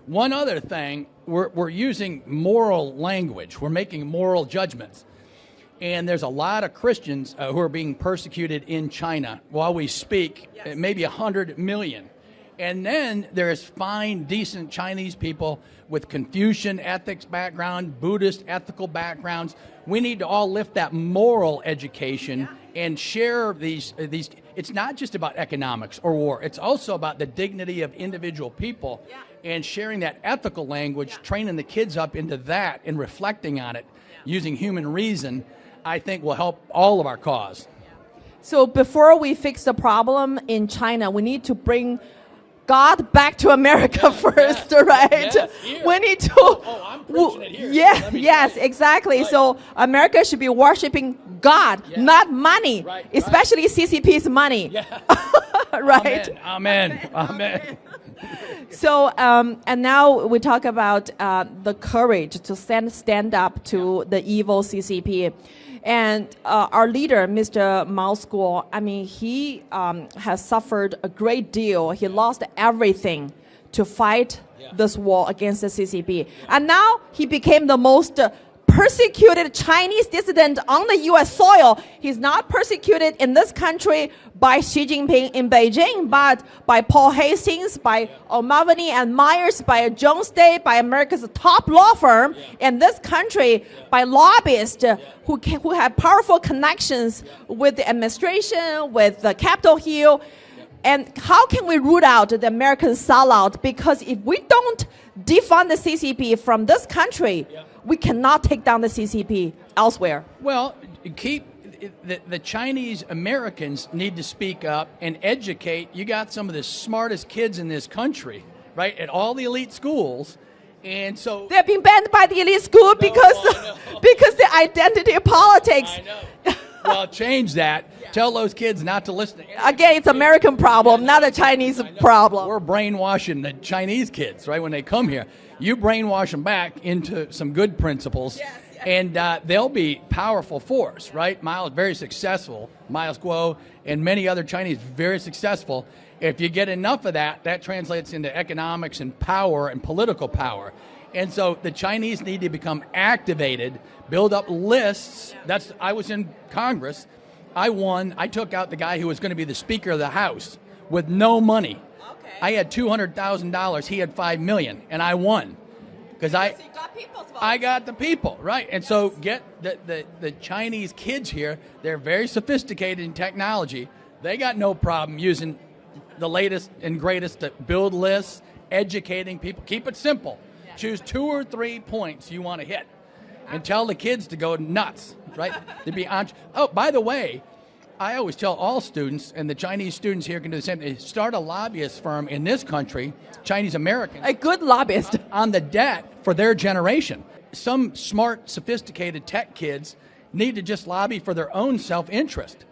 One other thing, we're using moral language. We're making moral judgments. And there's a lot of Christians who are being persecuted in China while we speak, yes. Maybe 100 million. And then there's fine, decent Chinese people with Confucian ethics background, Buddhist ethical backgrounds. We need to all lift that moral education and share these. It's not just about economics or war. It's also about the dignity of individual people and sharing that ethical language, training the kids up into that and reflecting on it using human reason, I think will help all of our cause. So before we fix the problem in China, we need to bring God back to America first, right? Yes, we need to. I'm preaching it here. Yes, exactly. Right. So America should be worshiping God, not money, especially CCP's money. Yeah. Right? Amen. So, and now we talk about the courage to stand up to the evil CCP. And our leader, Mr. Mao Skuo, I mean, he has suffered a great deal. He lost everything to fight this war against the CCP. And now he became the most persecuted Chinese dissident on the U.S. soil. He's not persecuted in this country by Xi Jinping in Beijing, but by Paul Hastings, by O'Malley and Myers, by Jones Day, by America's top law firm in this country, by lobbyists who have powerful connections with the administration, with Capitol Hill. And how can we root out the American sellout? Because if we don't defund the CCP from this country, we cannot take down the CCP elsewhere. Well, the Chinese Americans need to speak up and educate. You got some of the smartest kids in this country, right, at all the elite schools. And so they're being banned by the elite school because the identity politics. I know. Well, change that. Tell those kids not to listen to Again, it's an American problem, not a Chinese problem. We're brainwashing the Chinese kids, right, when they come here. You brainwash them back into some good principles, and they'll be powerful force, right? Miles very successful, Miles Guo, and many other Chinese very successful. If you get enough of that, that translates into economics and power and political power. And so the Chinese need to become activated, build up lists. I was in Congress. I won. I took out the guy who was going to be the Speaker of the House with no money. Okay. I had $200,000. He had $5 million, and I won because I got the people, right? And so get the Chinese kids here. They're very sophisticated in technology. They got no problem using the latest and greatest to build lists, educating people. Keep it simple. Choose 2 or 3 points you want to hit, and tell the kids to go nuts, right? To be Oh, by the way, I always tell all students, and the Chinese students here can do the same thing, start a lobbyist firm in this country, Chinese Americans. A good lobbyist. On the debt for their generation. Some smart, sophisticated tech kids need to just lobby for their own self-interest.